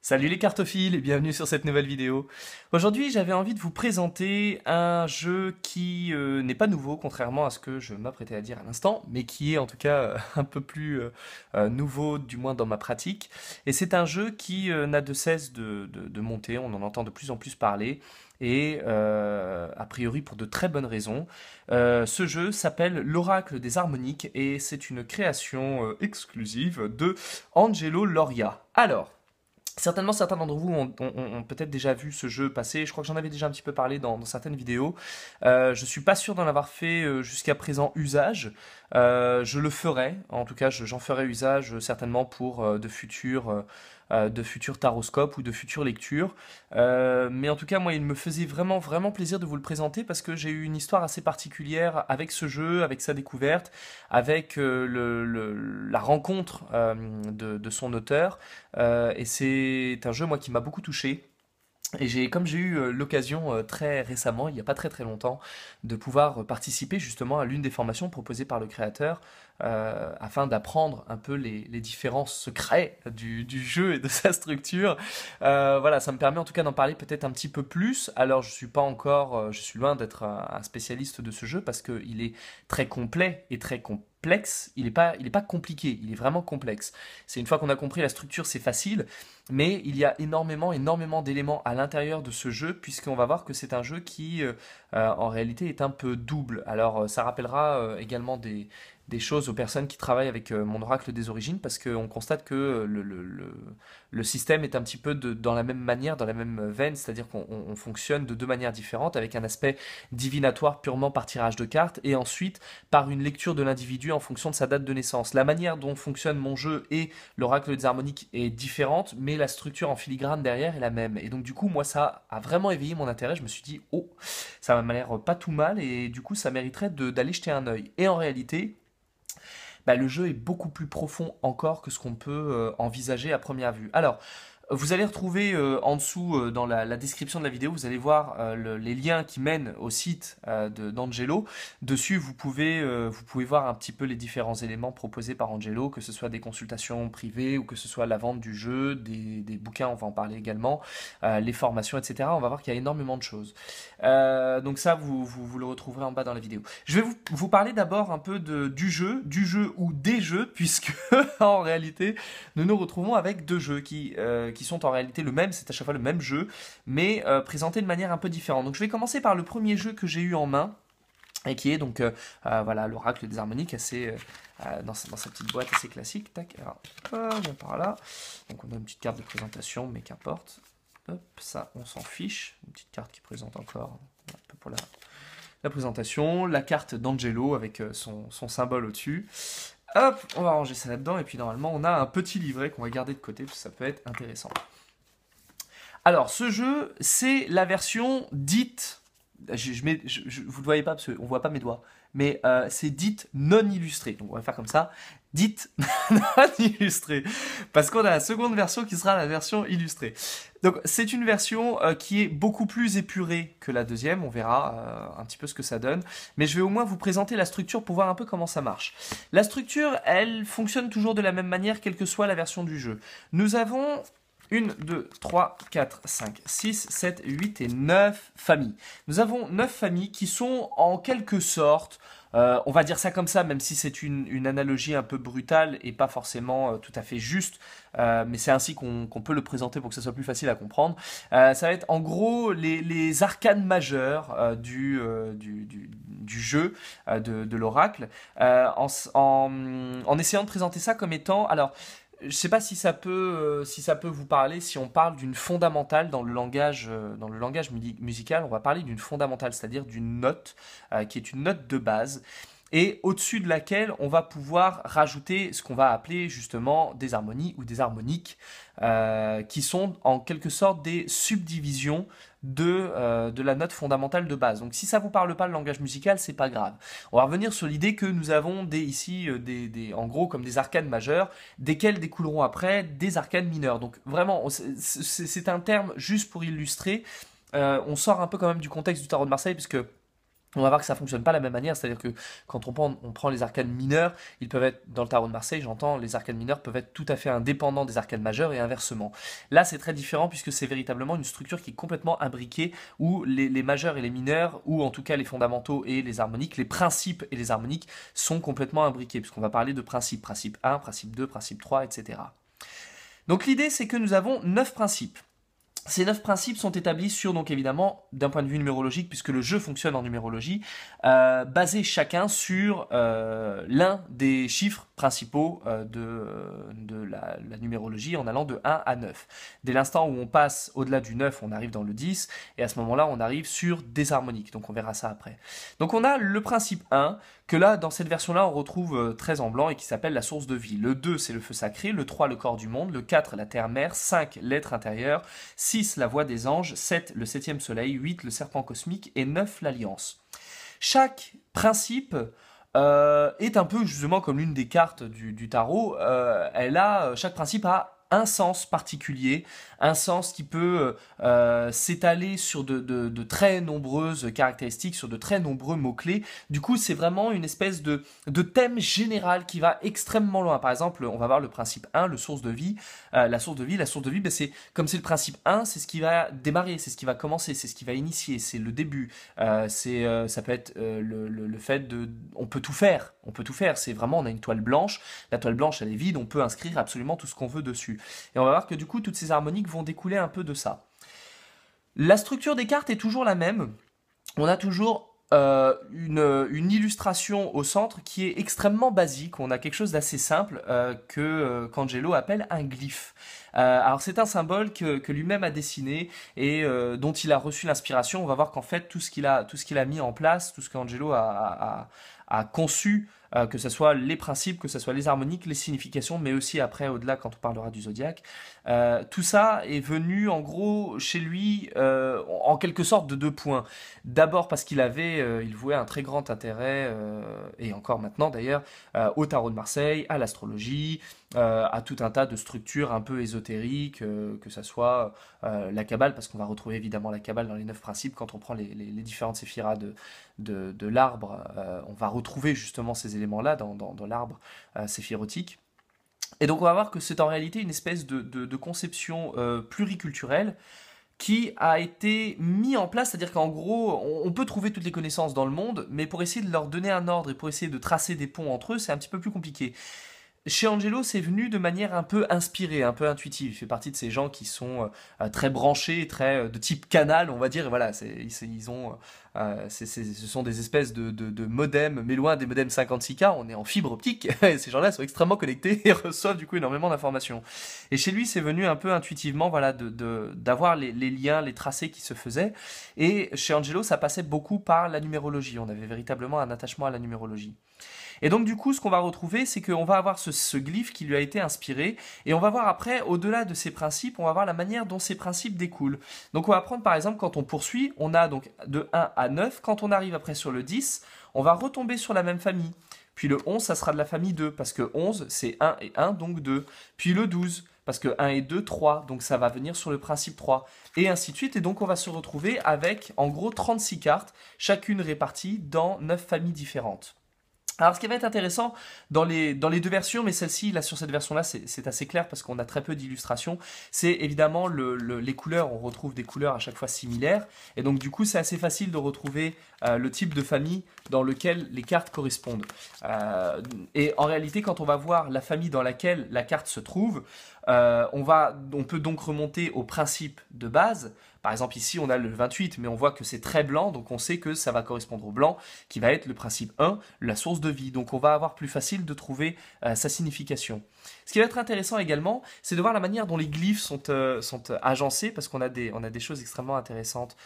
Salut les cartophiles et bienvenue sur cette nouvelle vidéo. Aujourd'hui j'avais envie de vous présenter un jeu qui n'est pas nouveau contrairement à ce que je m'apprêtais à dire à l'instant, mais qui est en tout cas un peu plus nouveau du moins dans ma pratique. Et c'est un jeu qui n'a de cesse de monter, on en entend de plus en plus parler. Et a priori pour de très bonnes raisons. Ce jeu s'appelle l'Oracle des Harmoniques et c'est une création exclusive de Angelo Loria. Alors, certainement, certains d'entre vous ont peut-être déjà vu ce jeu passer. Je crois que j'en avais déjà un petit peu parlé dans certaines vidéos. Je suis pas sûr d'en avoir fait jusqu'à présent usage. Je le ferai. En tout cas, j'en ferai usage certainement pour de futurs taroscopes ou de futures lectures. Mais en tout cas, moi, il me faisait vraiment, vraiment plaisir de vous le présenter parce que j'ai eu une histoire assez particulière avec ce jeu, avec sa découverte, avec la rencontre de son auteur. Et c'est un jeu, moi, qui m'a beaucoup touché. Et comme j'ai eu l'occasion très récemment, il n'y a pas très très longtemps, de pouvoir participer justement à l'une des formations proposées par le créateur afin d'apprendre un peu les différents secrets du jeu et de sa structure. Voilà, ça me permet en tout cas d'en parler peut-être un petit peu plus. Alors je suis pas encore, je suis loin d'être un spécialiste de ce jeu parce qu'il est très complet et très complexe. Il est pas compliqué, il est vraiment complexe. C'est une fois qu'on a compris la structure, c'est facile. Mais il y a énormément, énormément d'éléments à l'intérieur de ce jeu, puisqu'on va voir que c'est un jeu qui, en réalité, est un peu double. Alors, ça rappellera également des choses aux personnes qui travaillent avec mon oracle des origines, parce qu'on constate que le système est un petit peu dans la même manière, dans la même veine, c'est-à-dire qu'on fonctionne de deux manières différentes, avec un aspect divinatoire purement par tirage de cartes, et ensuite par une lecture de l'individu en fonction de sa date de naissance. La manière dont fonctionne mon jeu et l'oracle des harmoniques est différente, mais la structure en filigrane derrière est la même. Et donc du coup, moi, ça a vraiment éveillé mon intérêt. Je me suis dit, oh, ça m'a l'air pas tout mal, et du coup, ça mériterait d'aller jeter un œil. Et en réalité, bah, le jeu est beaucoup plus profond encore que ce qu'on peut envisager à première vue. Alors, vous allez retrouver en dessous dans la description de la vidéo, vous allez voir les liens qui mènent au site d'Angelo. Dessus, vous pouvez voir un petit peu les différents éléments proposés par Angelo, que ce soit des consultations privées ou que ce soit la vente du jeu, des bouquins, on va en parler également, les formations, etc. On va voir qu'il y a énormément de choses. Donc ça, vous le retrouverez en bas dans la vidéo. Je vais vous parler d'abord un peu du jeu ou des jeux, puisque en réalité, nous nous retrouvons avec deux jeux qui sont en réalité le même, c'est à chaque fois le même jeu, mais présenté de manière un peu différente. Donc je vais commencer par le premier jeu que j'ai eu en main, et qui est donc voilà, l'oracle des harmoniques, assez, dans sa petite boîte assez classique. Tac, alors, on vient par là. Donc on a une petite carte de présentation, mais qu'importe. Hop, ça, on s'en fiche. Une petite carte qui présente encore un peu pour la présentation. La carte d'Angelo avec son symbole au-dessus. Hop, on va ranger ça là-dedans. Et puis normalement, on a un petit livret qu'on va garder de côté, parce que ça peut être intéressant. Alors, ce jeu, c'est la version dite... vous ne le voyez pas, parce qu'on ne voit pas mes doigts. Mais c'est dite non illustrée. Donc on va faire comme ça. Dite non illustrée. Parce qu'on a la seconde version qui sera la version illustrée. Donc c'est une version qui est beaucoup plus épurée que la deuxième. On verra un petit peu ce que ça donne. Mais je vais au moins vous présenter la structure pour voir un peu comment ça marche. La structure, elle fonctionne toujours de la même manière, quelle que soit la version du jeu. Nous avons 1, 2, 3, 4, 5, 6, 7, 8 et 9 familles. Nous avons 9 familles qui sont en quelque sorte, on va dire ça comme ça, même si c'est une analogie un peu brutale et pas forcément tout à fait juste, mais c'est ainsi qu'on peut le présenter pour que ça soit plus facile à comprendre. Ça va être en gros les arcanes majeures du jeu de l'oracle, en essayant de présenter ça comme étant... Alors, je ne sais pas si ça peut vous parler, si on parle d'une fondamentale dans le langage musical, on va parler d'une fondamentale, c'est-à-dire d'une note qui est une note de base et au-dessus de laquelle on va pouvoir rajouter ce qu'on va appeler justement des harmonies ou des harmoniques qui sont en quelque sorte des subdivisions de la note fondamentale de base. Donc si ça vous parle pas le langage musical, c'est pas grave. On va revenir sur l'idée que nous avons ici en gros comme des arcanes majeures, desquelles découleront après des arcanes mineures. Donc vraiment, c'est un terme juste pour illustrer. On sort un peu quand même du contexte du tarot de Marseille, puisque on va voir que ça fonctionne pas de la même manière, c'est-à-dire que quand on prend les arcanes mineurs, ils peuvent être, dans le tarot de Marseille, j'entends, les arcanes mineurs peuvent être tout à fait indépendants des arcanes majeures et inversement. Là, c'est très différent puisque c'est véritablement une structure qui est complètement imbriquée où les majeurs et les mineurs, ou en tout cas les fondamentaux et les harmoniques, les principes et les harmoniques sont complètement imbriqués, puisqu'on va parler de principes, principe 1, principe 2, principe 3, etc. Donc l'idée, c'est que nous avons 9 principes. Ces 9 principes sont établis sur, donc évidemment, d'un point de vue numérologique, puisque le jeu fonctionne en numérologie, basés chacun sur l'un des chiffres principaux de la numérologie en allant de 1 à 9. Dès l'instant où on passe au-delà du 9, on arrive dans le 10, et à ce moment-là, on arrive sur des harmoniques, donc on verra ça après. Donc on a le principe 1, que là, dans cette version-là, on retrouve très en blanc et qui s'appelle la source de vie. Le 2, c'est le feu sacré, le 3, le corps du monde, le 4, la terre-mère, 5, l'être intérieur, 6, la voix des anges, 7, le septième soleil, 8, le serpent cosmique et 9, l'alliance. Chaque principe est un peu justement comme l'une des cartes du tarot. Chaque principe a un sens particulier, un sens qui peut s'étaler sur de très nombreuses caractéristiques, sur de très nombreux mots-clés. Du coup, c'est vraiment une espèce de thème général qui va extrêmement loin. Par exemple, on va voir le principe 1, le source de vie. La source de vie, ben c'est comme c'est le principe 1, c'est ce qui va démarrer, c'est ce qui va commencer, c'est ce qui va initier, c'est le début. Ça peut être le fait de... On peut tout faire, c'est vraiment, on a une toile blanche, la toile blanche elle est vide, on peut inscrire absolument tout ce qu'on veut dessus. Et on va voir que du coup, toutes ces harmoniques vont découler un peu de ça. La structure des cartes est toujours la même. On a toujours une illustration au centre qui est extrêmement basique. On a quelque chose d'assez simple qu'Angelo appelle un glyphe. Alors c'est un symbole que lui-même a dessiné et dont il a reçu l'inspiration. On va voir qu'en fait tout ce qu'il a mis en place, tout ce qu'Angelo a conçu, que ce soit les principes, que ce soit les harmoniques, les significations, mais aussi après, au-delà, quand on parlera du zodiaque. Tout ça est venu, en gros, chez lui, en quelque sorte de deux points. D'abord parce il vouait un très grand intérêt, et encore maintenant d'ailleurs, au tarot de Marseille, à l'astrologie, à tout un tas de structures un peu ésotériques, que ce soit la Kabbale, parce qu'on va retrouver évidemment la Kabbale dans les 9 principes, quand on prend les différentes séphiras de l'arbre, on va retrouver justement ces éléments-là dans l'arbre séphirotique. Et donc on va voir que c'est en réalité une espèce de conception pluriculturelle qui a été mis en place, c'est-à-dire qu'en gros, on peut trouver toutes les connaissances dans le monde, mais pour essayer de leur donner un ordre et pour essayer de tracer des ponts entre eux, c'est un petit peu plus compliqué. Chez Angelo, c'est venu de manière un peu inspirée, un peu intuitive. Il fait partie de ces gens qui sont très branchés, très de type canal, on va dire. Et voilà, ce sont des espèces de modems, mais loin des modems 56K. On est en fibre optique. Et ces gens-là sont extrêmement connectés et reçoivent du coup énormément d'informations. Et chez lui, c'est venu un peu intuitivement, voilà, d'avoir les liens, les tracés qui se faisaient. Et chez Angelo, ça passait beaucoup par la numérologie. On avait véritablement un attachement à la numérologie. Et donc du coup, ce qu'on va retrouver, c'est qu'on va avoir ce glyphe qui lui a été inspiré, et on va voir après, au-delà de ces principes, on va voir la manière dont ces principes découlent. Donc on va prendre par exemple, quand on poursuit, on a donc de 1 à 9, quand on arrive après sur le 10, on va retomber sur la même famille. Puis le 11, ça sera de la famille 2, parce que 11, c'est 1 et 1, donc 2. Puis le 12, parce que 1 et 2, 3, donc ça va venir sur le principe 3. Et ainsi de suite, et donc on va se retrouver avec, en gros, 36 cartes, chacune répartie dans 9 familles différentes. Alors ce qui va être intéressant dans les deux versions, mais celle-ci, là sur cette version-là, c'est assez clair parce qu'on a très peu d'illustrations, c'est évidemment les couleurs, on retrouve des couleurs à chaque fois similaires, et donc du coup c'est assez facile de retrouver le type de famille dans lequel les cartes correspondent. Et en réalité, quand on va voir la famille dans laquelle la carte se trouve, on peut donc remonter au principe de base. Par exemple, ici, on a le 28, mais on voit que c'est très blanc, donc on sait que ça va correspondre au blanc, qui va être le principe 1, la source de vie. Donc on va avoir plus facile de trouver sa signification. Ce qui va être intéressant également, c'est de voir la manière dont les glyphes sont agencés, parce qu'on a des choses extrêmement intéressantes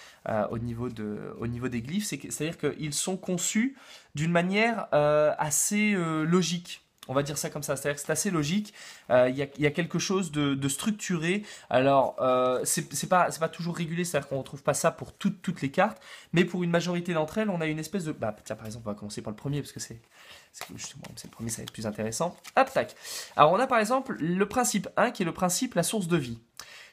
au niveau des glyphes. C'est-à-dire qu'ils sont conçus d'une manière assez logique. On va dire ça comme ça, c'est-à-dire que c'est assez logique, il y a quelque chose de structuré. Alors, c'est pas toujours régulé, c'est-à-dire qu'on ne retrouve pas ça pour toutes les cartes, mais pour une majorité d'entre elles, on a une espèce de... Bah, tiens, par exemple, on va commencer par le premier, parce que justement, c'est le premier, ça va être plus intéressant. Hop, tac. Alors, on a par exemple le principe 1, qui est le principe la source de vie.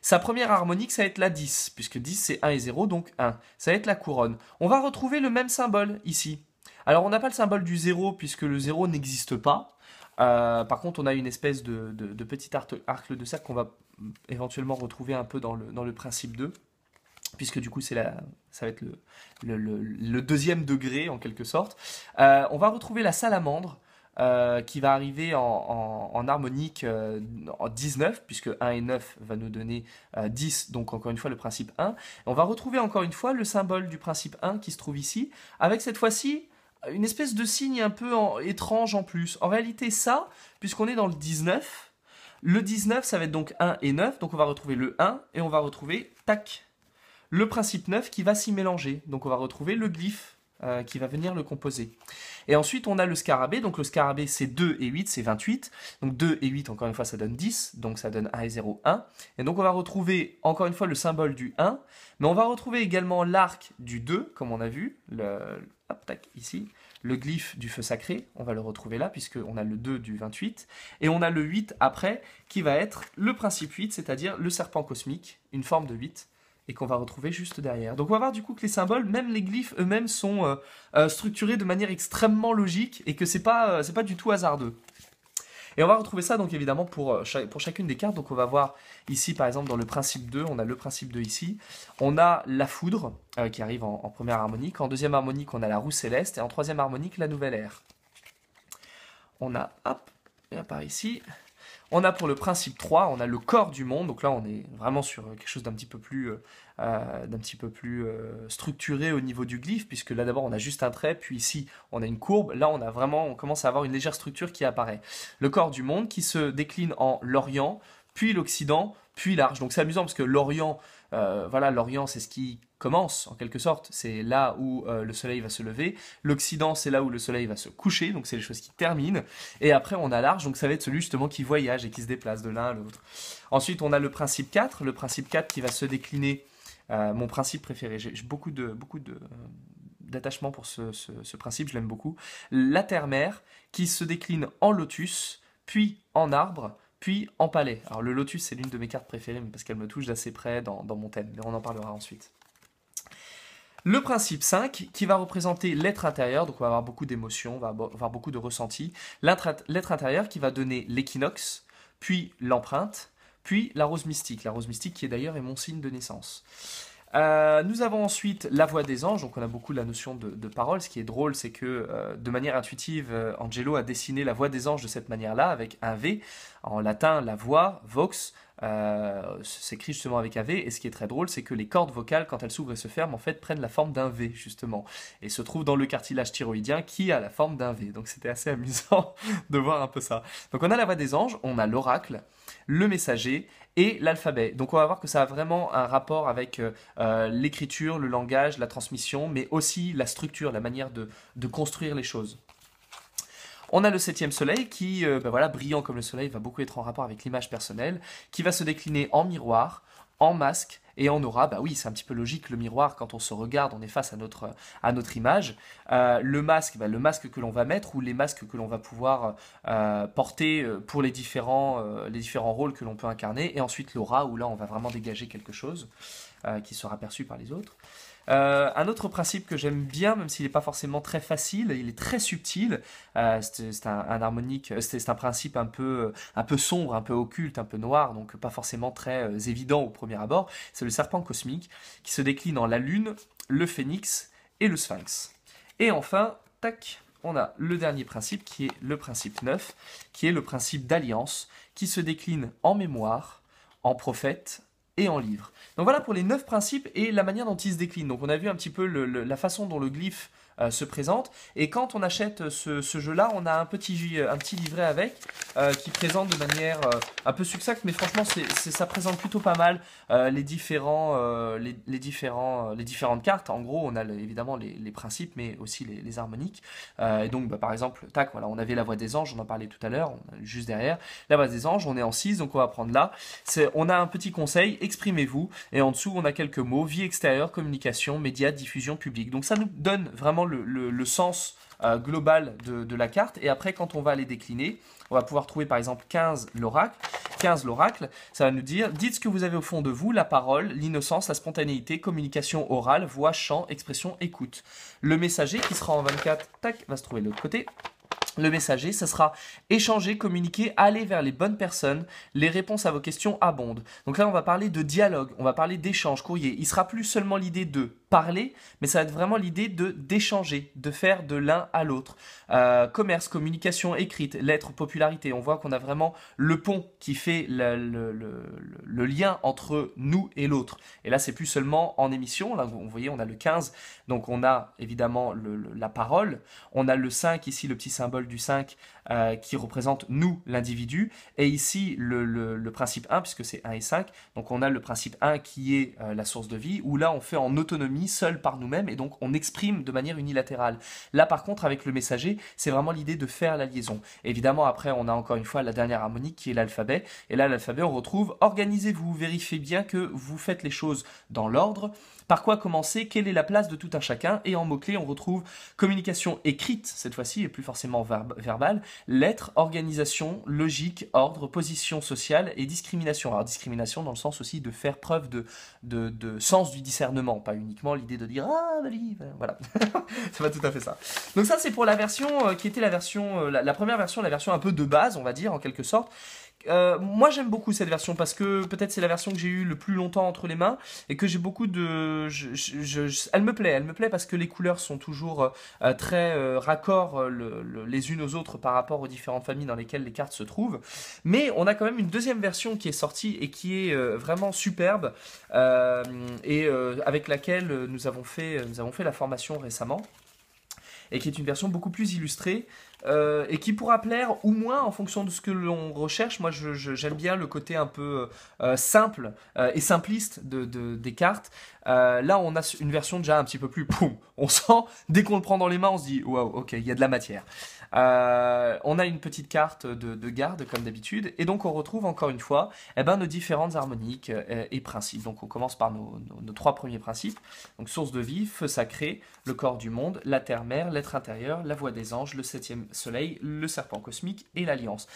Sa première harmonique, ça va être la 10, puisque 10 c'est 1 et 0, donc 1. Ça va être la couronne. On va retrouver le même symbole ici. Alors on n'a pas le symbole du 0, puisque le 0 n'existe pas. Par contre, on a une espèce de petit arc de cercle qu'on va éventuellement retrouver un peu dans le principe 2, puisque du coup ça va être le deuxième degré en quelque sorte. On va retrouver la salamandre, qui va arriver en harmonique en 19, puisque 1 et 9 va nous donner 10, donc encore une fois le principe 1. On va retrouver encore une fois le symbole du principe 1 qui se trouve ici, avec cette fois-ci une espèce de signe un peu étrange en plus. En réalité ça, puisqu'on est dans le 19, le 19 ça va être donc 1 et 9, donc on va retrouver le 1 et on va retrouver, tac, le principe 9 qui va s'y mélanger. Donc on va retrouver le glyphe qui va venir le composer. Et ensuite on a le scarabée, donc le scarabée c'est 2 et 8, c'est 28. Donc 2 et 8 encore une fois ça donne 10, donc ça donne 1 et 0, 1. Et donc on va retrouver encore une fois le symbole du 1, mais on va retrouver également l'arc du 2, comme on a vu, hop, tac, ici, le glyphe du feu sacré, on va le retrouver là, puisqu'on a le 2 du 28, et on a le 8 après, qui va être le principe 8, c'est-à-dire le serpent cosmique, une forme de 8, et qu'on va retrouver juste derrière. Donc on va voir du coup que les symboles, même les glyphes eux-mêmes, sont structurés de manière extrêmement logique, et que c'est pas du tout hasardeux. Et on va retrouver ça donc évidemment pour chacune des cartes. Donc on va voir ici par exemple dans le principe 2, on a le principe 2 ici. On a la foudre qui arrive en première harmonique. En deuxième harmonique on a la roue céleste. Et en troisième harmonique la nouvelle ère. On a, hop, et par ici. On a pour le principe 3, on a le corps du monde. Donc là on est vraiment sur quelque chose d'un petit peu plus structuré au niveau du glyphe, puisque là d'abord on a juste un trait, puis ici on a une courbe. Là on commence à avoir une légère structure qui apparaît. Le corps du monde qui se décline en l'Orient, puis l'Occident, puis l'Arche. Donc c'est amusant parce que l'Orient, voilà, l'Orient c'est ce qui commence en quelque sorte, c'est là où le soleil va se lever. L'Occident c'est là où le soleil va se coucher, donc c'est les choses qui terminent. Et après on a l'Arche, donc ça va être celui justement qui voyage et qui se déplace de l'un à l'autre. Ensuite on a le principe 4 qui va se décliner, mon principe préféré, j'ai beaucoup d'attachement pour ce principe, je l'aime beaucoup. La terre-mère qui se décline en lotus, puis en arbre, puis en palais. Alors le lotus c'est l'une de mes cartes préférées, parce qu'elle me touche d'assez près dans mon thème, mais on en parlera ensuite. Le principe 5 qui va représenter l'être intérieur, donc on va avoir beaucoup d'émotions, on va avoir beaucoup de ressentis. L'être intérieur qui va donner l'équinoxe, puis l'empreinte, puis la rose mystique qui est d'ailleurs mon signe de naissance. Nous avons ensuite la voix des anges, donc on a beaucoup la notion de parole. Ce qui est drôle, c'est que de manière intuitive, Angelo a dessiné la voix des anges de cette manière-là, avec un V. En latin, la voix, vox, s'écrit justement avec un V, et ce qui est très drôle, c'est que les cordes vocales, quand elles s'ouvrent et se ferment, en fait, prennent la forme d'un V, justement, et se trouvent dans le cartilage thyroïdien qui a la forme d'un V. Donc c'était assez amusant de voir un peu ça. Donc on a la voix des anges, on a l'oracle, le messager et l'alphabet. Donc on va voir que ça a vraiment un rapport avec l'écriture, le langage, la transmission, mais aussi la structure, la manière de construire les choses. On a le 7e soleil qui, voilà, brillant comme le soleil, va beaucoup être en rapport avec l'image personnelle, qui va se décliner en miroir, en masque et en aura. Bah oui, c'est un petit peu logique, le miroir, quand on se regarde, on est face à notre image. Le masque que l'on va mettre, ou les masques que l'on va pouvoir porter pour les différents rôles que l'on peut incarner. Et ensuite l'aura, où là on va vraiment dégager quelque chose qui sera perçu par les autres. Un autre principe que j'aime bien, même s'il n'est pas forcément très facile, il est très subtil, c'est un harmonique, c'est un principe un peu sombre, un peu occulte, un peu noir, donc pas forcément très évident au premier abord. C'est le serpent cosmique qui se décline en la lune, le phénix et le sphinx. Et enfin, tac, on a le dernier principe qui est le principe 9, qui est le principe d'alliance, qui se décline en mémoire, en prophète et en livre. Donc voilà pour les 9 principes et la manière dont ils se déclinent. Donc on a vu un petit peu la façon dont le glyphe se présente, et quand on achète ce jeu-là, on a un petit livret avec qui présente de manière un peu succincte, mais franchement ça présente plutôt pas mal les différentes cartes. En gros, on a évidemment les principes, mais aussi les harmoniques. Et donc par exemple, tac, voilà, on avait la voix des anges, on en parlait tout à l'heure, juste derrière la voix des anges, on est en 6, donc on va prendre là. On a un petit conseil, exprimez-vous, et en dessous on a quelques mots: vie extérieure, communication, médias, diffusion publique. Donc ça nous donne vraiment le sens global de la carte. Et après, quand on va les décliner, on va pouvoir trouver par exemple 15 l'oracle. 15 l'oracle, ça va nous dire, dites ce que vous avez au fond de vous, la parole, l'innocence, la spontanéité, communication orale, voix, chant, expression, écoute. Le messager qui sera en 24, tac, va se trouver de l'autre côté. Le messager, ça sera échanger, communiquer, aller vers les bonnes personnes, les réponses à vos questions abondent. Donc là, on va parler de dialogue, on va parler d'échange, courrier. Il sera plus seulement l'idée de parler, mais ça va être vraiment l'idée d'échanger, de faire de l'un à l'autre. Commerce, communication écrite, lettres, popularité. On voit qu'on a vraiment le pont qui fait le lien entre nous et l'autre. Et là, c'est plus seulement en émission. Là, vous voyez, on a le 15. Donc, on a évidemment la parole. On a le 5 ici, le petit symbole du 5 qui représente nous, l'individu. Et ici, le principe 1, puisque c'est 1 et 5. Donc, on a le principe 1 qui est la source de vie, où là, on fait en autonomie, seul par nous-mêmes, et donc on exprime de manière unilatérale. Là, par contre, avec le messager, c'est vraiment l'idée de faire la liaison. Évidemment, après, on a encore une fois la dernière harmonique qui est l'alphabet. Et là, l'alphabet, on retrouve organisez-vous, vérifiez bien que vous faites les choses dans l'ordre. Par quoi commencer? Quelle est la place de tout un chacun? Et en mots-clés, on retrouve communication écrite, cette fois-ci, et plus forcément verbale, lettres, organisation, logique, ordre, position sociale et discrimination. Alors, discrimination dans le sens aussi de faire preuve de sens du discernement, pas uniquement l'idée de dire « Ah, Valérie !» Voilà, c'est pas tout à fait ça. Donc ça, c'est pour la version qui était la version, la première version, la version un peu de base, on va dire, en quelque sorte. Moi j'aime beaucoup cette version parce que peut-être c'est la version que j'ai eu le plus longtemps entre les mains et que j'ai beaucoup de... elle me plaît parce que les couleurs sont toujours très raccords les unes aux autres par rapport aux différentes familles dans lesquelles les cartes se trouvent. Mais on a quand même une deuxième version qui est sortie et qui est vraiment superbe avec laquelle nous avons fait la formation récemment et qui est une version beaucoup plus illustrée et qui pourra plaire ou moins en fonction de ce que l'on recherche. Moi, j'aime bien le côté un peu simple et simpliste des cartes. Là, on a une version déjà un petit peu plus... Poum, on sent, dès qu'on le prend dans les mains, on se dit « Waouh, ok, il y a de la matière ». On a une petite carte de garde comme d'habitude et donc on retrouve encore une fois nos différentes harmoniques et principes. Donc on commence par nos trois premiers principes. Donc source de vie, feu sacré, le corps du monde, la terre-mère, l'être intérieur, la voix des anges, le septième soleil, le serpent cosmique et l'alliance.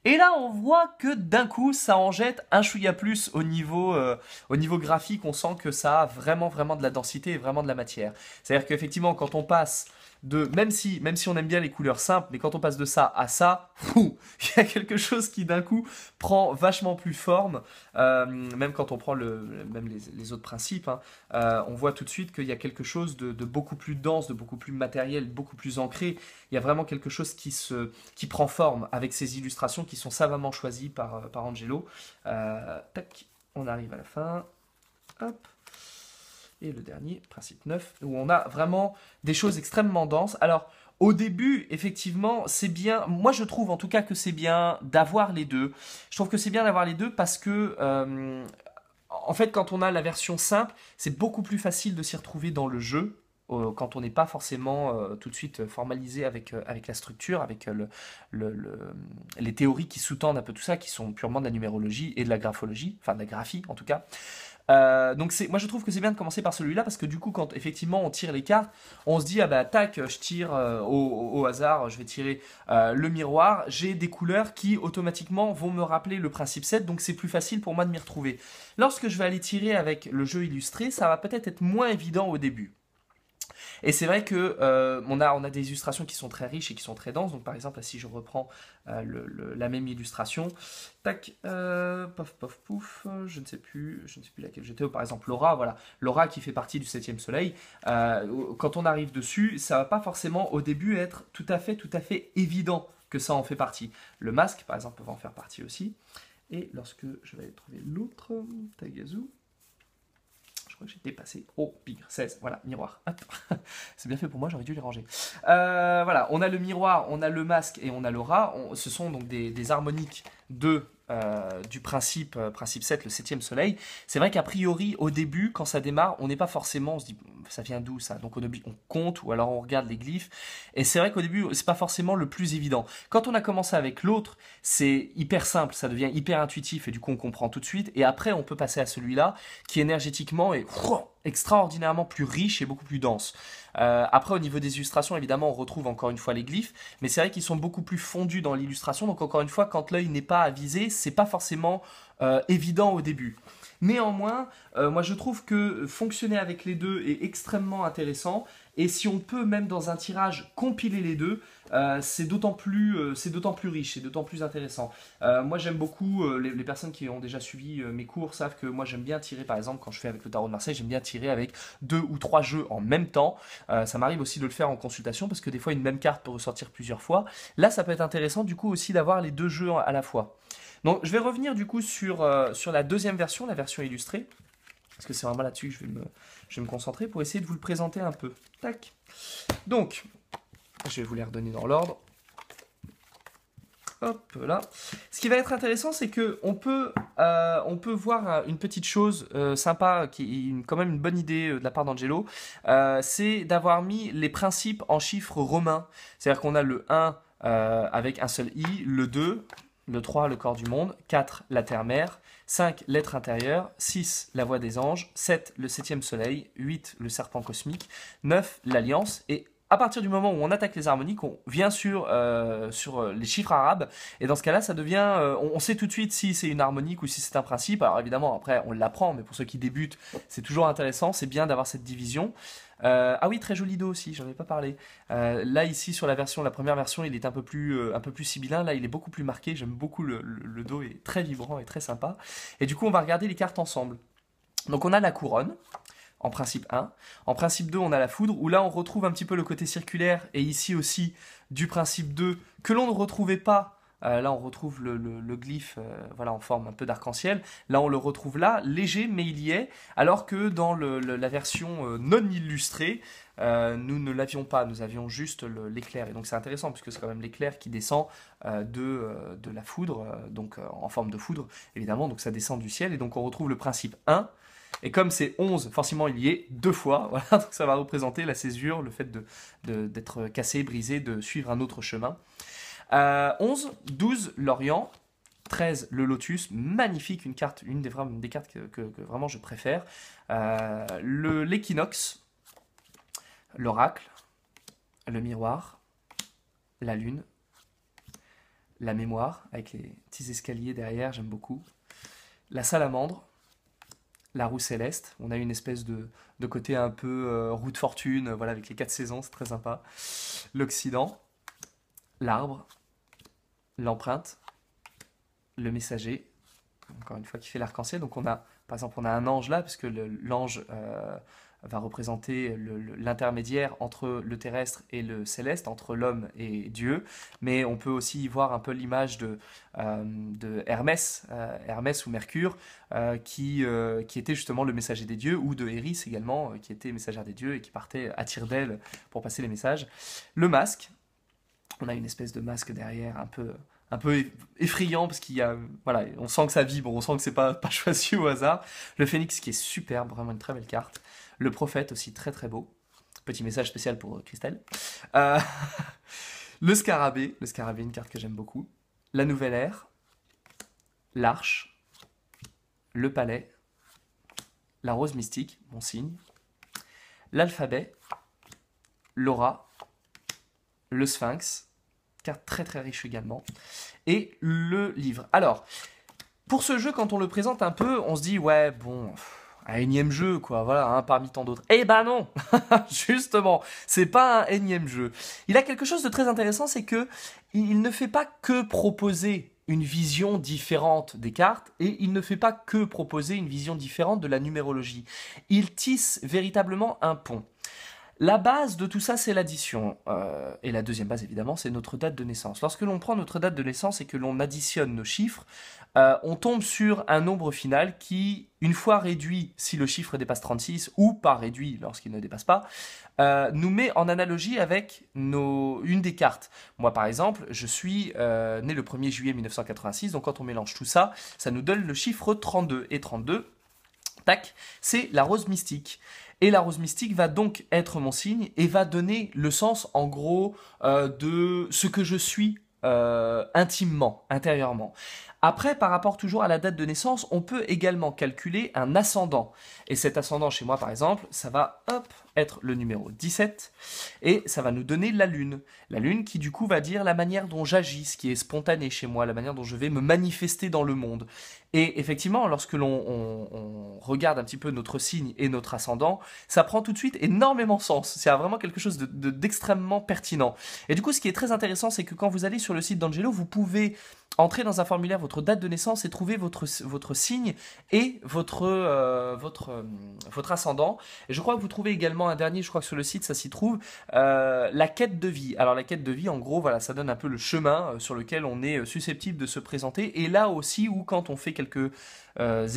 Et là, on voit que d'un coup, ça en jette un chouïa plus au niveau graphique. On sent que ça a vraiment de la densité et vraiment de la matière. C'est-à-dire qu'effectivement, quand on passe même si on aime bien les couleurs simples, mais quand on passe de ça à ça, il y a quelque chose qui d'un coup prend vachement plus forme. Même quand on prend même les autres principes, hein, on voit tout de suite qu'il y a quelque chose de beaucoup plus dense, de beaucoup plus matériel, beaucoup plus ancré. Il y a vraiment quelque chose qui prend forme avec ces illustrations qui sont savamment choisies par Angelo. Tac, on arrive à la fin. Hop. Et le dernier, principe 9, où on a vraiment des choses extrêmement denses. Alors, au début, effectivement, c'est bien, moi je trouve en tout cas que c'est bien d'avoir les deux. Je trouve que c'est bien d'avoir les deux parce que, en fait, quand on a la version simple, c'est beaucoup plus facile de s'y retrouver dans le jeu, quand on n'est pas forcément tout de suite formalisé avec la structure, avec les théories qui sous-tendent un peu tout ça, qui sont purement de la numérologie et de la graphologie, enfin de la graphie en tout cas. Donc moi je trouve que c'est bien de commencer par celui-là parce que du coup quand effectivement on tire les cartes, on se dit ah bah tac, je tire au hasard, je vais tirer le miroir, j'ai des couleurs qui automatiquement vont me rappeler le principe 7, donc c'est plus facile pour moi de m'y retrouver. Lorsque je vais aller tirer avec le jeu illustré, ça va peut-être être moins évident au début. Et c'est vrai que on a des illustrations qui sont très riches et qui sont très denses. Donc par exemple, là, si je reprends la même illustration, tac, pof, pof, pouf, je ne sais plus laquelle j'étais. Par exemple, Laura, voilà, Laura qui fait partie du septième soleil. Quand on arrive dessus, ça va pas forcément au début être tout à fait évident que ça en fait partie. Le masque, par exemple, va en faire partie aussi. Et lorsque je vais aller trouver l'autre, Tagazu. Je crois que j'ai dépassé. Oh, bigre, 16. Voilà, miroir. C'est bien fait pour moi, j'aurais dû les ranger. Voilà, on a le miroir, on a le masque et on a l'aura. Ce sont donc des harmoniques du principe 7, le septième soleil. C'est vrai qu'a priori, au début, quand ça démarre, on n'est pas forcément, on se dit, ça vient d'où ça? Donc au début, on compte ou alors on regarde les glyphes. Et c'est vrai qu'au début, c'est pas forcément le plus évident. Quand on a commencé avec l'autre, c'est hyper simple, ça devient hyper intuitif et du coup on comprend tout de suite. Et après, on peut passer à celui-là qui énergétiquement est extraordinairement plus riche et beaucoup plus dense. Après, au niveau des illustrations, évidemment, on retrouve encore une fois les glyphes, mais c'est vrai qu'ils sont beaucoup plus fondus dans l'illustration, donc encore une fois, quand l'œil n'est pas avisé, c'est pas forcément évident au début. Néanmoins, moi je trouve que fonctionner avec les deux est extrêmement intéressant, et si on peut même dans un tirage compiler les deux, c'est d'autant plus riche, c'est d'autant plus intéressant. Moi j'aime beaucoup, les personnes qui ont déjà suivi mes cours savent que moi j'aime bien tirer, par exemple quand je fais avec le tarot de Marseille, j'aime bien tirer avec 2 ou 3 jeux en même temps. Ça m'arrive aussi de le faire en consultation parce que des fois une même carte peut ressortir plusieurs fois. Là ça peut être intéressant du coup aussi d'avoir les deux jeux à la fois. Donc je vais revenir du coup sur la deuxième version, la version illustrée, parce que c'est vraiment là-dessus que je vais me concentrer pour essayer de vous le présenter un peu. Tac. Donc, je vais vous les redonner dans l'ordre. Hop là. Ce qui va être intéressant, c'est que on peut voir une petite chose sympa, qui est quand même une bonne idée de la part d'Angelo, c'est d'avoir mis les principes en chiffres romains. C'est-à-dire qu'on a le 1 avec un seul i, le 2, le 3, le corps du monde, 4, la terre-mère, 5, l'être intérieur, 6, la voix des anges, 7, le septième soleil, 8, le serpent cosmique, 9, l'alliance, et à partir du moment où on attaque les harmoniques, on vient sur les chiffres arabes, et dans ce cas-là, ça devient, on sait tout de suite si c'est une harmonique ou si c'est un principe. Alors évidemment, après, on l'apprend, mais pour ceux qui débutent, c'est toujours intéressant, c'est bien d'avoir cette division. Ah oui, très joli dos aussi, j'en ai pas parlé. Là, ici, sur la première version, il est un peu plus sibyllin. Là, il est beaucoup plus marqué. J'aime beaucoup le dos, est très vibrant et très sympa. Et du coup, on va regarder les cartes ensemble. Donc, on a la couronne, en principe 1. En principe 2, on a la foudre, où là, on retrouve un petit peu le côté circulaire, et ici aussi, du principe 2, que l'on ne retrouvait pas. Là, on retrouve le glyphe voilà, en forme un peu d'arc-en-ciel. Là, on le retrouve là, léger, mais il y est. Alors que dans la version non illustrée, nous ne l'avions pas. Nous avions juste l'éclair. Et donc, c'est intéressant, puisque c'est quand même l'éclair qui descend de la foudre, donc en forme de foudre, évidemment. Donc, ça descend du ciel. Et donc, on retrouve le principe 1. Et comme c'est 11, forcément, il y est 2 fois. Voilà, donc ça va représenter la césure, le fait d'être cassé, brisé, de suivre un autre chemin. 11, 12, l'Orient, 13, le Lotus, magnifique, une des cartes que vraiment je préfère. L'équinoxe, l'oracle, le miroir, la lune, la mémoire, avec les petits escaliers derrière, j'aime beaucoup. La salamandre, la roue céleste, on a une espèce de côté un peu roue de fortune, voilà, avec les 4 saisons, c'est très sympa. L'Occident, l'arbre, l'empreinte, le messager, encore une fois qui fait l'arc-en-ciel. Donc par exemple, on a un ange là, parce que l'ange va représenter l'intermédiaire entre le terrestre et le céleste, entre l'homme et Dieu. Mais on peut aussi y voir un peu l'image de Hermès, Hermès ou Mercure, qui était justement le messager des dieux, ou de Eris également, qui était messagère des dieux et qui partait à tire d'aile pour passer les messages. Le masque. On a une espèce de masque derrière, un peu effrayant, parce qu'il y a, voilà, on sent que ça vibre, on sent que c'est pas choisi au hasard. Le phénix qui est superbe, vraiment une très belle carte. Le prophète aussi très très beau. Petit message spécial pour Christelle. Le scarabée, une carte que j'aime beaucoup. La nouvelle ère, l'arche, le palais, la rose mystique, mon signe, l'alphabet, l'aura, le sphinx, carte très très riche également, et le livre. Alors, pour ce jeu, quand on le présente un peu, on se dit, ouais, bon, un énième jeu, quoi, voilà, hein, parmi tant d'autres. Eh ben non, justement, c'est pas un énième jeu. Il a quelque chose de très intéressant, c'est que il ne fait pas que proposer une vision différente des cartes, et il ne fait pas que proposer une vision différente de la numérologie. Il tisse véritablement un pont. La base de tout ça, c'est l'addition. Et la deuxième base, évidemment, c'est notre date de naissance. Lorsque l'on prend notre date de naissance et que l'on additionne nos chiffres, on tombe sur un nombre final qui, une fois réduit, si le chiffre dépasse 36, ou pas réduit lorsqu'il ne dépasse pas, nous met en analogie avec une des cartes. Moi, par exemple, je suis né le 1er juillet 1986, donc quand on mélange tout ça, ça nous donne le chiffre 32. Et 32, tac, c'est la rose mystique. Et la rose mystique va donc être mon signe et va donner le sens, en gros, de ce que je suis intimement, intérieurement. Après, par rapport toujours à la date de naissance, on peut également calculer un ascendant. Et cet ascendant chez moi, par exemple, ça va, hop, être le numéro 17, et ça va nous donner la lune. La lune qui, du coup, va dire la manière dont j'agis, ce qui est spontané chez moi, la manière dont je vais me manifester dans le monde. Et effectivement, lorsque l'on regarde un petit peu notre signe et notre ascendant, ça prend tout de suite énormément sens. C'est vraiment quelque chose d'extrêmement pertinent. Et du coup, ce qui est très intéressant, c'est que quand vous allez sur le site d'Angelo, vous pouvez entrer dans un formulaire votre date de naissance et trouver votre signe et votre ascendant. Et je crois que vous trouvez également un dernier, je crois que sur le site ça s'y trouve, la quête de vie. Alors la quête de vie, en gros, voilà, ça donne un peu le chemin sur lequel on est susceptible de se présenter. Et là aussi, où quand on fait quelques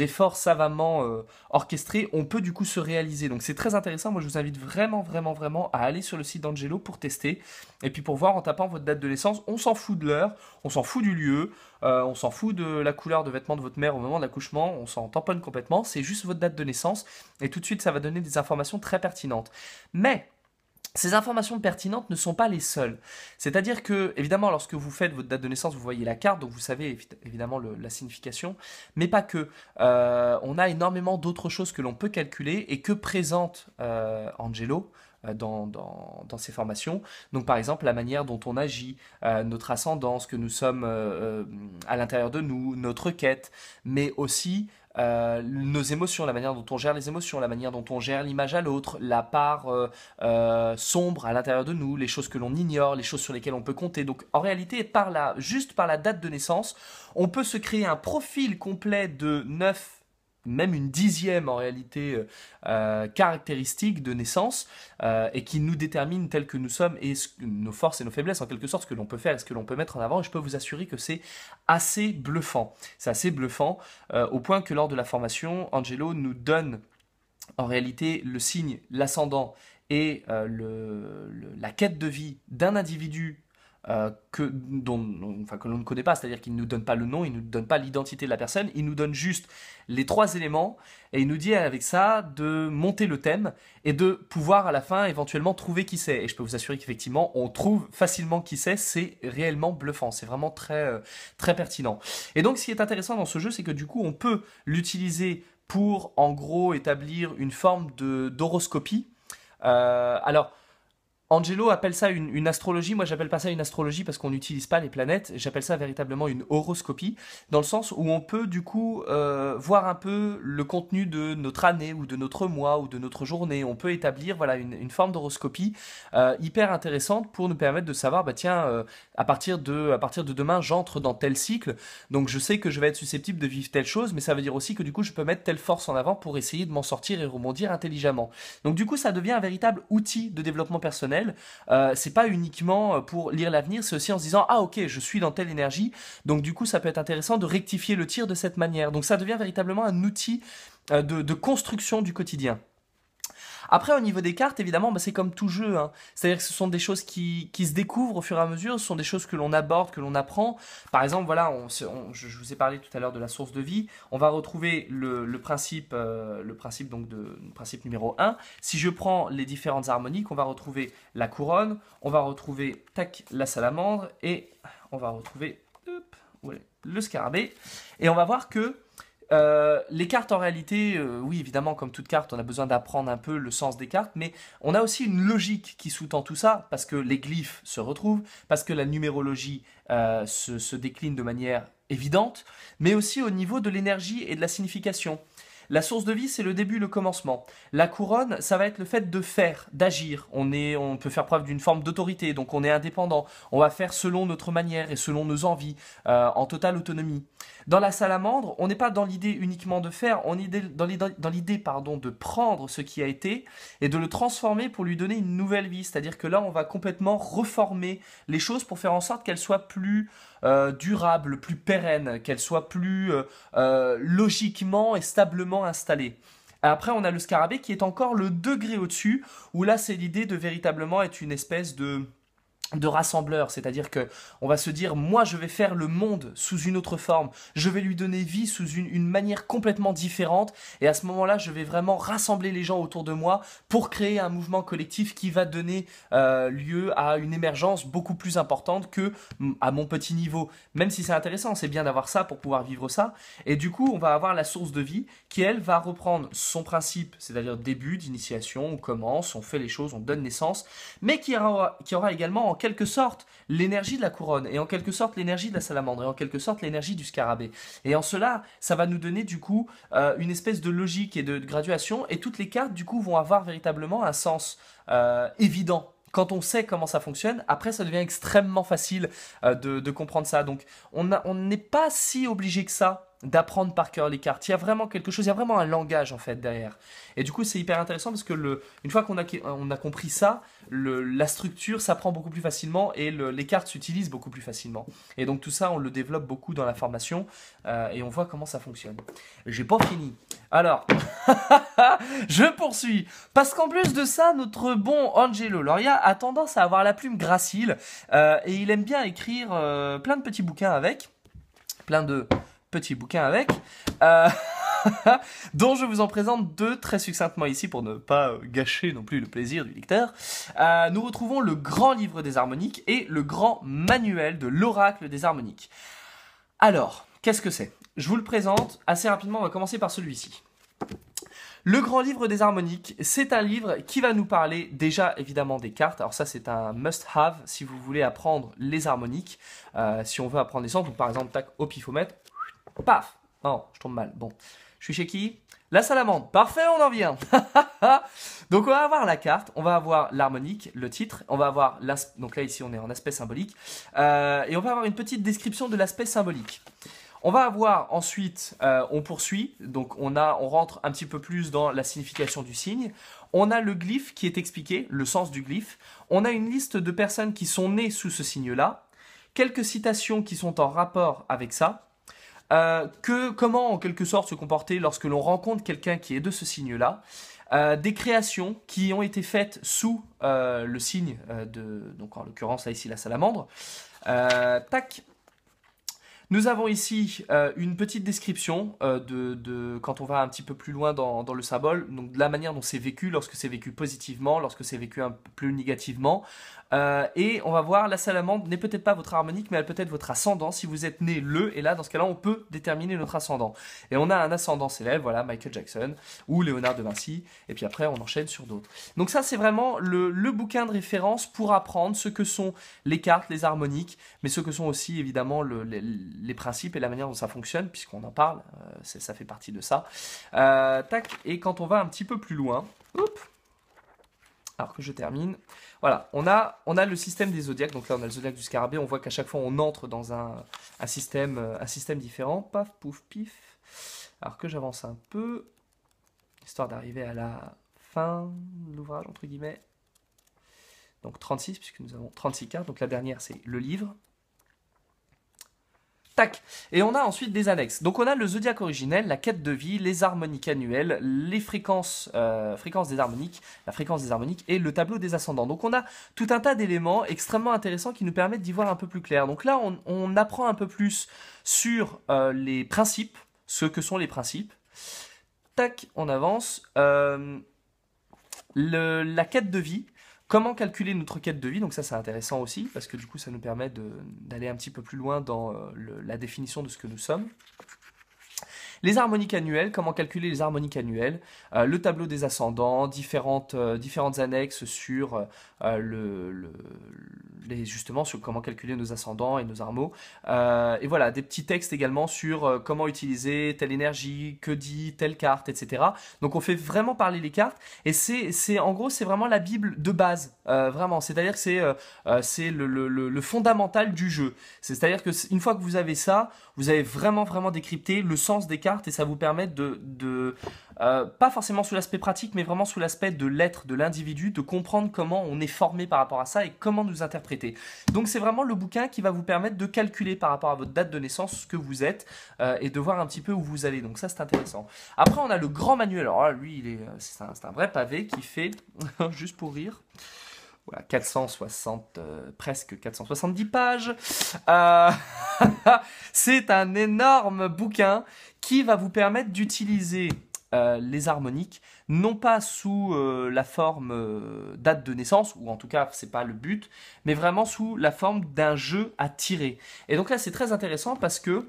efforts savamment orchestrés, on peut du coup se réaliser. Donc c'est très intéressant. Moi, je vous invite vraiment, vraiment, vraiment à aller sur le site d'Angelo pour tester. Et puis pour voir en tapant votre date de naissance, on s'en fout de l'heure, on s'en fout du lieu, on s'en fout de la couleur de vêtements de votre mère au moment de l'accouchement, on s'en tamponne complètement. C'est juste votre date de naissance et tout de suite, ça va donner des informations très pertinentes. Mais ces informations pertinentes ne sont pas les seules. C'est-à-dire que, évidemment, lorsque vous faites votre date de naissance, vous voyez la carte, donc vous savez évidemment la signification, mais pas que. On a énormément d'autres choses que l'on peut calculer et que présente Angelo dans ses formations. Donc par exemple la manière dont on agit, notre ascendance, que nous sommes à l'intérieur de nous, notre quête, mais aussi nos émotions, la manière dont on gère les émotions, la manière dont on gère l'image à l'autre, la part sombre à l'intérieur de nous, les choses que l'on ignore, les choses sur lesquelles on peut compter. Donc en réalité, juste par la date de naissance, on peut se créer un profil complet de 9, même une dixième en réalité caractéristique de naissance et qui nous détermine tels que nous sommes et nos forces et nos faiblesses en quelque sorte, ce que l'on peut faire et ce que l'on peut mettre en avant. Et je peux vous assurer que c'est assez bluffant. C'est assez bluffant au point que lors de la formation, Angelo nous donne en réalité le signe, l'ascendant et la quête de vie d'un individu que l'on ne connaît pas, c'est-à-dire qu'il ne nous donne pas le nom, il ne nous donne pas l'identité de la personne, il nous donne juste les 3 éléments et il nous dit avec ça de monter le thème et de pouvoir à la fin éventuellement trouver qui c'est. Et je peux vous assurer qu'effectivement on trouve facilement qui c'est réellement bluffant, c'est vraiment très, très pertinent. Et donc ce qui est intéressant dans ce jeu, c'est que du coup on peut l'utiliser pour en gros établir une forme d'horoscopie. Alors Angelo appelle ça une astrologie, moi j'appelle pas ça une astrologie parce qu'on n'utilise pas les planètes, j'appelle ça véritablement une horoscopie, dans le sens où on peut du coup voir un peu le contenu de notre année ou de notre mois ou de notre journée, on peut établir voilà, une forme d'horoscopie hyper intéressante pour nous permettre de savoir, bah tiens, à partir de demain j'entre dans tel cycle, donc je sais que je vais être susceptible de vivre telle chose, mais ça veut dire aussi que du coup je peux mettre telle force en avant pour essayer de m'en sortir et rebondir intelligemment. Donc du coup ça devient un véritable outil de développement personnel. C'est pas uniquement pour lire l'avenir, c'est aussi en se disant ah ok je suis dans telle énergie, donc du coup ça peut être intéressant de rectifier le tir de cette manière. Donc ça devient véritablement un outil de construction du quotidien. Après, au niveau des cartes, évidemment, bah, c'est comme tout jeu, hein. C'est-à-dire que ce sont des choses qui se découvrent au fur et à mesure, ce sont des choses que l'on aborde, que l'on apprend. Par exemple, voilà, je vous ai parlé tout à l'heure de la source de vie. On va retrouver le principe principe numéro 1. Si je prends les différentes harmoniques, on va retrouver la couronne, on va retrouver tac, la salamandre et on va retrouver le scarabée. Et on va voir que les cartes en réalité, oui évidemment comme toute carte on a besoin d'apprendre un peu le sens des cartes, mais on a aussi une logique qui sous-tend tout ça, parce que les glyphes se retrouvent, parce que la numérologie se décline de manière évidente, mais aussi au niveau de l'énergie et de la signification. La source de vie, c'est le début, le commencement. La couronne, ça va être le fait de faire, d'agir. On peut faire preuve d'une forme d'autorité, donc on est indépendant. On va faire selon notre manière et selon nos envies, en totale autonomie. Dans la salamandre, on n'est pas dans l'idée uniquement de faire, on est dans l'idée de prendre ce qui a été et de le transformer pour lui donner une nouvelle vie. C'est-à-dire que là, on va complètement reformer les choses pour faire en sorte qu'elles soient plus durables, plus pérennes, qu'elles soient plus logiquement et stablement installées. Après, on a le scarabée qui est encore le degré au-dessus, où là, c'est l'idée de véritablement être une espèce de rassembleur, c'est-à-dire que on va se dire moi je vais faire le monde sous une autre forme, je vais lui donner vie sous une manière complètement différente et à ce moment-là je vais vraiment rassembler les gens autour de moi pour créer un mouvement collectif qui va donner lieu à une émergence beaucoup plus importante que à mon petit niveau, même si c'est intéressant, c'est bien d'avoir ça pour pouvoir vivre ça et du coup on va avoir la source de vie qui elle va reprendre son principe, c'est-à-dire début d'initiation, on commence, on fait les choses, on donne naissance, mais qui aura également en quelque sorte l'énergie de la couronne, et en quelque sorte l'énergie de la salamandre, et en quelque sorte l'énergie du scarabée. Et en cela, ça va nous donner du coup une espèce de logique et de graduation, et toutes les cartes du coup vont avoir véritablement un sens évident. Quand on sait comment ça fonctionne, après ça devient extrêmement facile de comprendre ça. Donc on n'est pas si obligé que ça d'apprendre par cœur les cartes. Il y a vraiment quelque chose, il y a vraiment un langage en fait derrière. Et du coup c'est hyper intéressant parce que une fois qu'on a compris ça, la structure s'apprend beaucoup plus facilement et les cartes s'utilisent beaucoup plus facilement. Et donc tout ça on le développe beaucoup dans la formation et on voit comment ça fonctionne. J'ai pas fini. Alors, je poursuis. Parce qu'en plus de ça, notre bon Angelo Loria a tendance à avoir la plume gracile et il aime bien écrire plein de petits bouquins avec. Plein de petits bouquins avec. Dont je vous en présente deux très succinctement ici pour ne pas gâcher non plus le plaisir du lecteur. Nous retrouvons le grand livre des harmoniques et le grand manuel de l'oracle des harmoniques. Alors, qu'est-ce que c'est? Je vous le présente assez rapidement, on va commencer par celui-ci. Le grand livre des harmoniques, c'est un livre qui va nous parler déjà évidemment des cartes. Alors ça c'est un must-have si vous voulez apprendre les harmoniques, si on veut apprendre les sens. Donc par exemple, tac, au pifomètre, paf. Non, je tombe mal. Bon, je suis chez qui? La salamandre. Parfait, on en vient. Donc on va avoir la carte, on va avoir l'harmonique, le titre, on va avoir donc là ici on est en aspect symbolique, et on va avoir une petite description de l'aspect symbolique. On va avoir ensuite, on poursuit, donc on rentre un petit peu plus dans la signification du signe. On a le glyphe qui est expliqué, le sens du glyphe. On a une liste de personnes qui sont nées sous ce signe-là. Quelques citations qui sont en rapport avec ça. Comment en quelque sorte se comporter lorsque l'on rencontre quelqu'un qui est de ce signe-là. Des créations qui ont été faites sous le signe donc en l'occurrence là ici la salamandre. Tac. Nous avons ici une petite description quand on va un petit peu plus loin dans le symbole, donc de la manière dont c'est vécu, lorsque c'est vécu positivement, lorsque c'est vécu un peu plus négativement. Et on va voir, la salamandre n'est peut-être pas votre harmonique, mais elle peut être votre ascendant si vous êtes né le, et là dans ce cas-là on peut déterminer notre ascendant. Et on a un ascendant célèbre, voilà, Michael Jackson ou Léonard de Vinci, et puis après on enchaîne sur d'autres. Donc ça c'est vraiment le bouquin de référence pour apprendre ce que sont les cartes, les harmoniques, mais ce que sont aussi évidemment les principes et la manière dont ça fonctionne, puisqu'on en parle, ça fait partie de ça. Tac, et quand on va un petit peu plus loin, alors que je termine, voilà, on a le système des zodiaques, donc là on a le zodiaque du scarabée, on voit qu'à chaque fois on entre dans un système différent, paf, pouf, pif, alors que j'avance un peu, histoire d'arriver à la fin de l'ouvrage, entre guillemets, donc 36, puisque nous avons 36 cartes, donc la dernière c'est le livre. Tac. Et on a ensuite des annexes. Donc on a le zodiaque originel, la quête de vie, les harmoniques annuelles, les fréquences des harmoniques, la fréquence des harmoniques et le tableau des ascendants. Donc on a tout un tas d'éléments extrêmement intéressants qui nous permettent d'y voir un peu plus clair. Donc là on apprend un peu plus sur les principes, ce que sont les principes. Tac, on avance. La quête de vie. Comment calculer notre quête de vie? Donc ça c'est intéressant aussi, parce que du coup ça nous permet d'aller un petit peu plus loin dans la définition de ce que nous sommes. Les harmoniques annuelles, comment calculer les harmoniques annuelles, le tableau des ascendants, différentes annexes sur justement sur comment calculer nos ascendants et nos armeaux. Et voilà, des petits textes également sur comment utiliser telle énergie, que dit telle carte, etc. Donc on fait vraiment parler les cartes, et en gros c'est vraiment la Bible de base, vraiment. C'est-à-dire que c'est le fondamental du jeu. C'est-à-dire que une fois que vous avez ça, vous avez vraiment décrypté le sens des cartes, et ça vous permet pas forcément sous l'aspect pratique, mais vraiment sous l'aspect de l'être, de l'individu, de comprendre comment on est formé par rapport à ça et comment nous interpréter. Donc c'est vraiment le bouquin qui va vous permettre de calculer par rapport à votre date de naissance ce que vous êtes et de voir un petit peu où vous allez. Donc ça c'est intéressant. Après on a le grand manuel. Alors là lui c'est un vrai pavé qui fait, juste pour rire, voilà, 460, presque 470 pages. Euh, c'est un énorme bouquin qui va vous permettre d'utiliser les harmoniques, non pas sous la forme date de naissance, ou en tout cas c'est pas le but, mais vraiment sous la forme d'un jeu à tirer. Et donc là c'est très intéressant parce que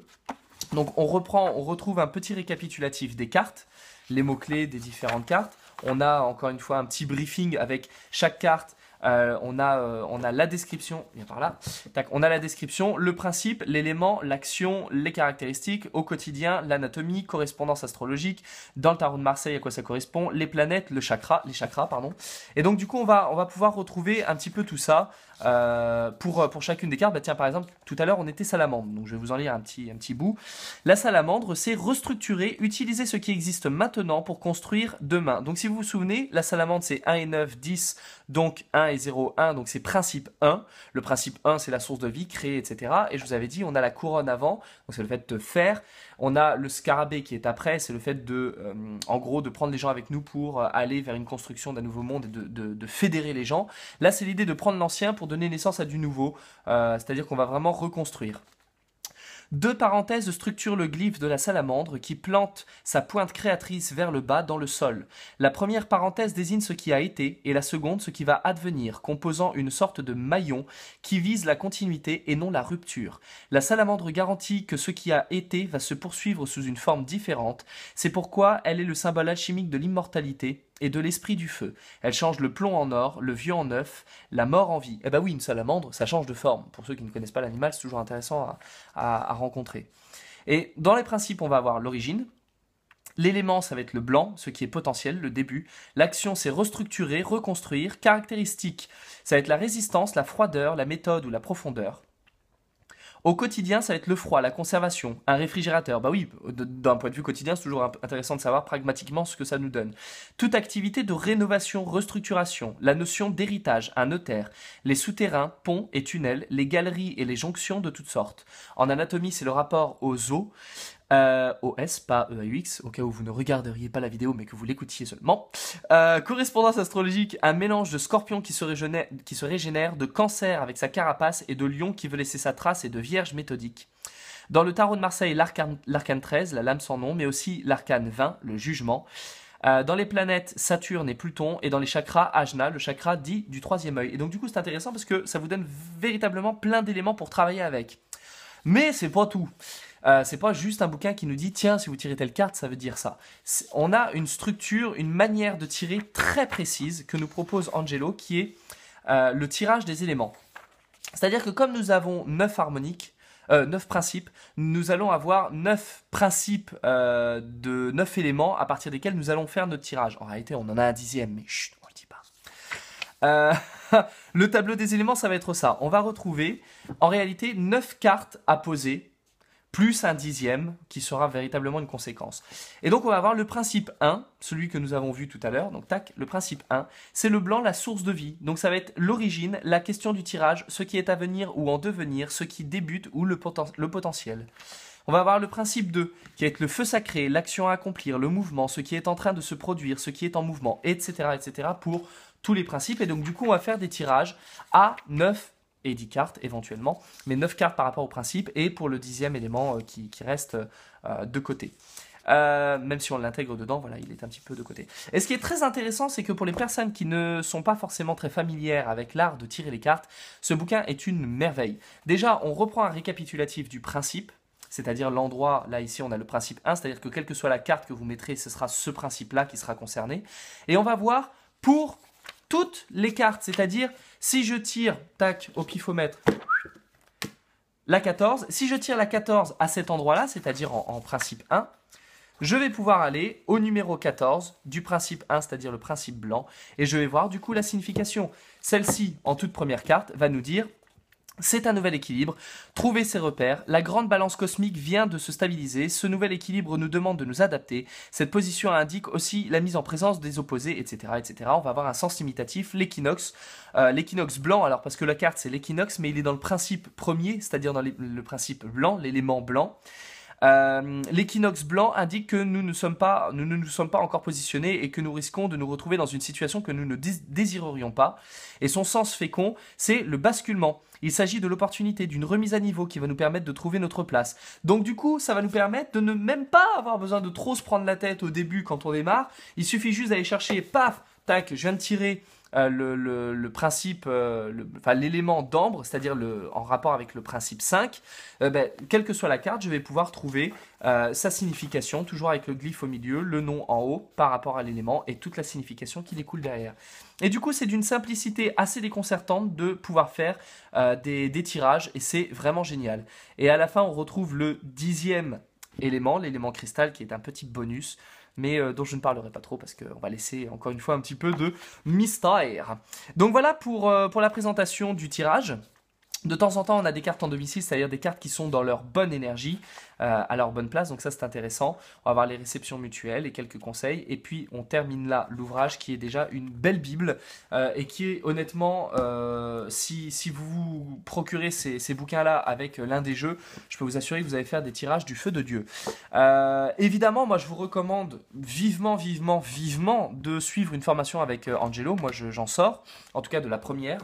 donc on retrouve un petit récapitulatif des cartes, les mots-clés des différentes cartes. On a encore une fois un petit briefing avec chaque carte. On a la description, viens par là. Tac, on a la description, le principe, l'élément, l'action, les caractéristiques, au quotidien, l'anatomie, correspondance astrologique, dans le tarot de Marseille, à quoi ça correspond, les planètes, les chakras, pardon. Et donc du coup, on va pouvoir retrouver un petit peu tout ça pour chacune des cartes. Bah, tiens, par exemple, tout à l'heure, on était salamandre, donc je vais vous en lire un petit bout. La salamandre, c'est restructurer, utiliser ce qui existe maintenant pour construire demain. Donc si vous vous souvenez, la salamandre, c'est 1 et 9, 10, donc 1 et 0, 1, donc c'est principe 1. Le principe 1, c'est la source de vie, créer, etc. Et je vous avais dit, on a la couronne avant, donc c'est le fait de faire. On a le scarabée qui est après, c'est le fait de, en gros, de prendre les gens avec nous pour aller vers une construction d'un nouveau monde et de fédérer les gens. Là, c'est l'idée de prendre l'ancien pour donner naissance à du nouveau, c'est-à-dire qu'on va vraiment reconstruire. Deux parenthèses structurent le glyphe de la salamandre qui plante sa pointe créatrice vers le bas dans le sol. La première parenthèse désigne ce qui a été et la seconde ce qui va advenir, composant une sorte de maillon qui vise la continuité et non la rupture. La salamandre garantit que ce qui a été va se poursuivre sous une forme différente. C'est pourquoi elle est le symbole alchimique de l'immortalité et de l'esprit du feu. Elle change le plomb en or, le vieux en neuf, la mort en vie. Eh ben oui, une salamandre, ça change de forme. Pour ceux qui ne connaissent pas l'animal, c'est toujours intéressant à rencontrer. Et dans les principes, on va avoir l'origine. L'élément, ça va être le blanc, ce qui est potentiel, le début. L'action, c'est restructurer, reconstruire. Caractéristique, ça va être la résistance, la froideur, la méthode ou la profondeur. Au quotidien, ça va être le froid, la conservation, un réfrigérateur. Bah oui, d'un point de vue quotidien, c'est toujours intéressant de savoir pragmatiquement ce que ça nous donne. Toute activité de rénovation, restructuration, la notion d'héritage, un notaire, les souterrains, ponts et tunnels, les galeries et les jonctions de toutes sortes. En anatomie, c'est le rapport aux os. OS, pas EAUX, au cas où vous ne regarderiez pas la vidéo mais que vous l'écoutiez seulement. Correspondance astrologique, un mélange de scorpion qui se régénère, de cancer avec sa carapace et de lion qui veut laisser sa trace et de vierge méthodique. Dans le tarot de Marseille, l'arcane 13, la lame sans nom, mais aussi l'arcane 20, le jugement. Dans les planètes, Saturne et Pluton, et dans les chakras, Ajna, le chakra dit du troisième œil. Et donc du coup c'est intéressant parce que ça vous donne véritablement plein d'éléments pour travailler avec. Mais c'est pas tout. C'est pas juste un bouquin qui nous dit tiens, si vous tirez telle carte, ça veut dire ça. On a une structure, une manière de tirer très précise que nous propose Angelo qui est le tirage des éléments. C'est-à-dire que comme nous avons 9 harmoniques, 9 principes, nous allons avoir 9 principes de 9 éléments à partir desquels nous allons faire notre tirage. En réalité, on en a un dixième, mais chut, on le dit pas. Le tableau des éléments, ça va être ça. On va retrouver en réalité 9 cartes à poser plus un dixième qui sera véritablement une conséquence. Et donc on va avoir le principe 1, celui que nous avons vu tout à l'heure, donc tac, le principe 1, c'est le blanc, la source de vie. Donc ça va être l'origine, la question du tirage, ce qui est à venir ou en devenir, ce qui débute ou le potentiel. On va avoir le principe 2, qui va être le feu sacré, l'action à accomplir, le mouvement, ce qui est en train de se produire, ce qui est en mouvement, etc. pour tous les principes. Et donc du coup on va faire des tirages à 9 et 10 cartes éventuellement, mais 9 cartes par rapport au principe, et pour le 10e élément qui reste de côté. Même si on l'intègre dedans, voilà, il est un petit peu de côté. Et ce qui est très intéressant, c'est que pour les personnes qui ne sont pas forcément très familières avec l'art de tirer les cartes, ce bouquin est une merveille. Déjà, on reprend un récapitulatif du principe, c'est-à-dire l'endroit, là ici on a le principe 1, c'est-à-dire que quelle que soit la carte que vous mettrez, ce sera ce principe-là qui sera concerné. Et on va voir pour toutes les cartes, c'est-à-dire si je tire, tac, au pifomètre, la 14, si je tire la 14 à cet endroit-là, c'est-à-dire en principe 1, je vais pouvoir aller au numéro 14 du principe 1, c'est-à-dire le principe blanc, et je vais voir du coup la signification. Celle-ci, en toute première carte, va nous dire c'est un nouvel équilibre, trouvez ses repères, la grande balance cosmique vient de se stabiliser, ce nouvel équilibre nous demande de nous adapter, cette position indique aussi la mise en présence des opposés, etc. On va avoir un sens limitatif, l'équinoxe blanc, alors parce que la carte c'est l'équinoxe, mais il est dans le principe premier, c'est-à-dire dans le principe blanc, l'élément blanc. L'équinoxe blanc indique que nous ne nous sommes pas encore positionnés et que nous risquons de nous retrouver dans une situation que nous ne désirerions pas. Et son sens fécond, c'est le basculement. Il s'agit de l'opportunité d'une remise à niveau qui va nous permettre de trouver notre place. Donc du coup, ça va nous permettre de ne même pas avoir besoin de trop se prendre la tête au début quand on démarre. Il suffit juste d'aller chercher, paf, tac, je viens de tirer le principe, l'élément d'ambre, c'est-à-dire en rapport avec le principe 5, quelle que soit la carte, je vais pouvoir trouver sa signification, toujours avec le glyphe au milieu, le nom en haut par rapport à l'élément et toute la signification qui découle derrière. Et du coup, c'est d'une simplicité assez déconcertante de pouvoir faire des tirages et c'est vraiment génial. Et à la fin, on retrouve le 10e élément, l'élément cristal qui est un petit bonus, mais dont je ne parlerai pas trop parce qu'on va laisser encore une fois un petit peu de mystère. Donc voilà pour la présentation du tirage. De temps en temps, on a des cartes en domicile, c'est-à-dire des cartes qui sont dans leur bonne énergie, à leur bonne place, donc ça c'est intéressant. On va avoir les réceptions mutuelles et quelques conseils, et puis on termine là l'ouvrage qui est déjà une belle bible, et qui est honnêtement, si vous vous procurez ces bouquins-là avec l'un des jeux, je peux vous assurer que vous allez faire des tirages du feu de Dieu. Évidemment, moi je vous recommande vivement de suivre une formation avec Angelo, moi j'en sors, en tout cas de la première.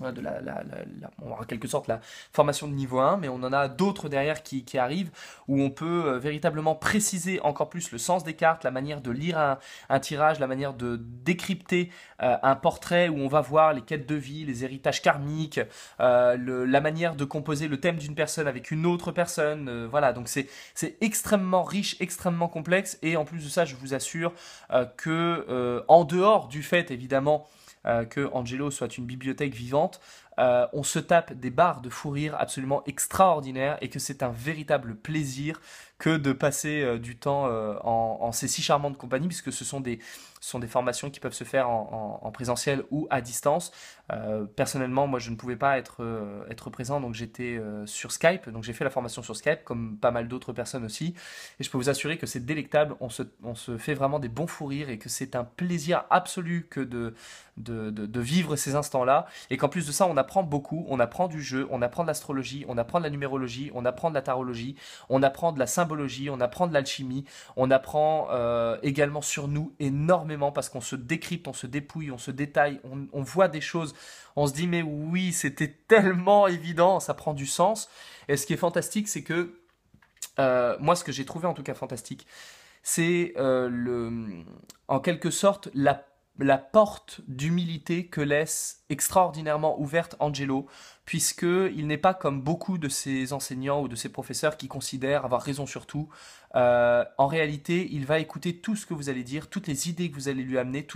En quelque sorte la formation de niveau 1, mais on en a d'autres derrière qui arrivent, où on peut véritablement préciser encore plus le sens des cartes, la manière de lire un tirage, la manière de décrypter un portrait, où on va voir les quêtes de vie, les héritages karmiques, la manière de composer le thème d'une personne avec une autre personne, voilà, donc c'est extrêmement riche, extrêmement complexe, et en plus de ça, je vous assure que en dehors du fait, évidemment, que Angelo soit une bibliothèque vivante, on se tape des barres de fou rire absolument extraordinaires et que c'est un véritable plaisir que de passer du temps en ces si charmantes compagnies, puisque ce sont des formations qui peuvent se faire en présentiel ou à distance. Personnellement, moi je ne pouvais pas être présent, donc j'étais sur Skype, donc j'ai fait la formation sur Skype, comme pas mal d'autres personnes aussi, et je peux vous assurer que c'est délectable, on se fait vraiment des bons fous rires, et que c'est un plaisir absolu que de vivre ces instants-là, et qu'en plus de ça, on apprend beaucoup, on apprend du jeu, on apprend de l'astrologie, on apprend de la numérologie, on apprend de la tarologie, on apprend de la symbologie, on apprend de l'alchimie, on apprend également sur nous énormément, parce qu'on se décrypte, on se dépouille, on se détaille, on voit des choses, on se dit mais oui, c'était tellement évident, ça prend du sens. Et ce qui est fantastique, c'est que moi, ce que j'ai trouvé en tout cas fantastique, c'est en quelque sorte la porte d'humilité que laisse extraordinairement ouverte Angelo, puisqu'il n'est pas comme beaucoup de ses enseignants ou de ses professeurs qui considèrent avoir raison sur tout. En réalité, il va écouter tout ce que vous allez dire, toutes les idées que vous allez lui amener,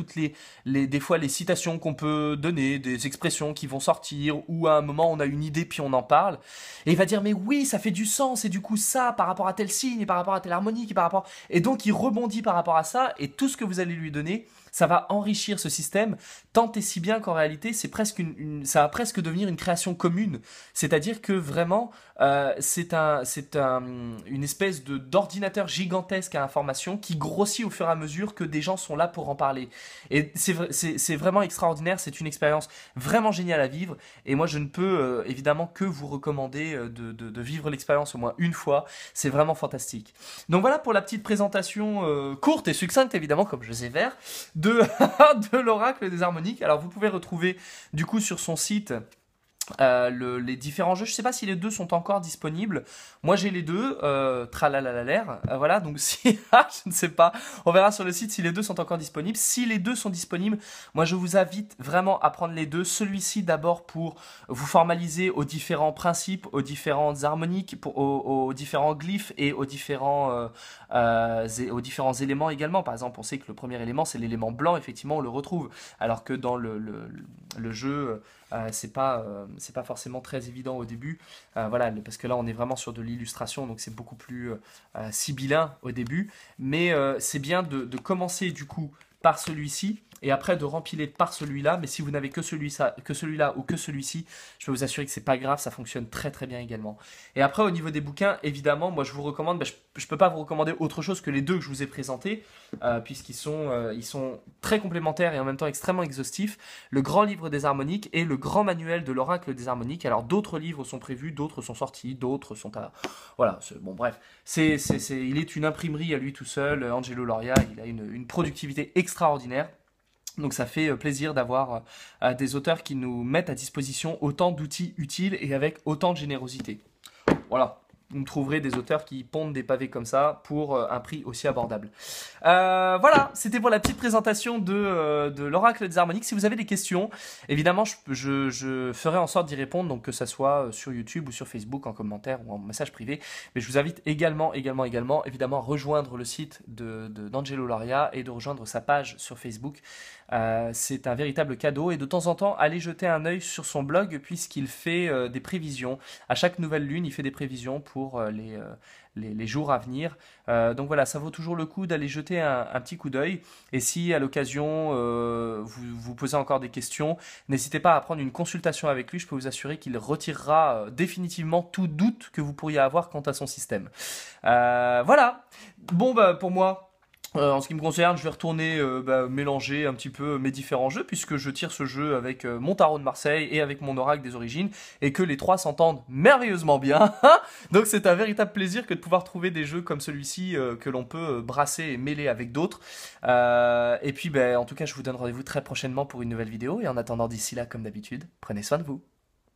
des fois les citations qu'on peut donner, des expressions qui vont sortir, ou à un moment on a une idée puis on en parle, et il va dire mais oui, ça fait du sens, et du coup ça, par rapport à tel signe, et par rapport à telle harmonique, et donc il rebondit par rapport à ça, et tout ce que vous allez lui donner, ça va enrichir ce système, tant et si bien qu'en réalité, c'est presque ça va presque devenir une création commune. C'est-à-dire que vraiment, c'est une espèce d'ordinateur gigantesque à information qui grossit au fur et à mesure que des gens sont là pour en parler. Et c'est vraiment extraordinaire, c'est une expérience vraiment géniale à vivre. Et moi, je ne peux évidemment que vous recommander de vivre l'expérience au moins une fois. C'est vraiment fantastique. Donc voilà pour la petite présentation courte et succincte, évidemment, comme je sais faire, de l'oracle des harmoniques. Alors vous pouvez retrouver du coup sur son site les différents jeux. Je sais pas si les deux sont encore disponibles. Moi j'ai les deux, tralalalaler, voilà, donc si je ne sais pas, on verra sur le site si les deux sont encore disponibles. Si les deux sont disponibles, moi je vous invite vraiment à prendre les deux. Celui-ci d'abord pour vous formaliser aux différents principes, aux différentes harmoniques, aux différents glyphes et aux différents éléments également. Par exemple, on sait que le premier élément c'est l'élément blanc, effectivement on le retrouve, alors que dans le jeu c'est pas forcément très évident au début, voilà, parce que là on est vraiment sur de l'illustration, donc c'est beaucoup plus sibyllin au début, mais c'est bien de commencer du coup par celui-ci et après de rempiler par celui-là. Mais si vous n'avez que celui-là ou que celui-ci, je peux vous assurer que c'est pas grave, ça fonctionne très très bien également. Et après au niveau des bouquins, évidemment, moi je vous recommande, je peux pas vous recommander autre chose que les deux que je vous ai présentés, ils sont très complémentaires et en même temps extrêmement exhaustifs. Le grand livre des harmoniques et le grand manuel de l'oracle des harmoniques. Alors d'autres livres sont prévus, d'autres sont sortis, d'autres sont à... Voilà, bon bref, il est une imprimerie à lui tout seul, Angelo Lauria, il a une productivité extraordinaire. Donc ça fait plaisir d'avoir des auteurs qui nous mettent à disposition autant d'outils utiles et avec autant de générosité. Voilà, vous me trouverez des auteurs qui pondent des pavés comme ça pour un prix aussi abordable. Voilà, c'était pour la petite présentation de l'oracle des harmoniques. Si vous avez des questions, évidemment, je ferai en sorte d'y répondre, donc que ça soit sur YouTube ou sur Facebook en commentaire ou en message privé. Mais je vous invite également, évidemment, à rejoindre le site d'Angelo Lauria et de rejoindre sa page sur Facebook. C'est un véritable cadeau et de temps en temps, allez jeter un œil sur son blog puisqu'il fait des prévisions. À chaque nouvelle lune, il fait des prévisions pour les jours à venir. Donc voilà, ça vaut toujours le coup d'aller jeter un petit coup d'œil. Et si à l'occasion vous posez encore des questions, n'hésitez pas à prendre une consultation avec lui. Je peux vous assurer qu'il retirera définitivement tout doute que vous pourriez avoir quant à son système. Voilà. Bon, pour moi... en ce qui me concerne, je vais retourner mélanger un petit peu mes différents jeux puisque je tire ce jeu avec mon tarot de Marseille et avec mon oracle des origines et que les trois s'entendent merveilleusement bien. Donc c'est un véritable plaisir que de pouvoir trouver des jeux comme celui-ci que l'on peut brasser et mêler avec d'autres. Et puis en tout cas, je vous donne rendez-vous très prochainement pour une nouvelle vidéo et en attendant d'ici là, comme d'habitude, prenez soin de vous.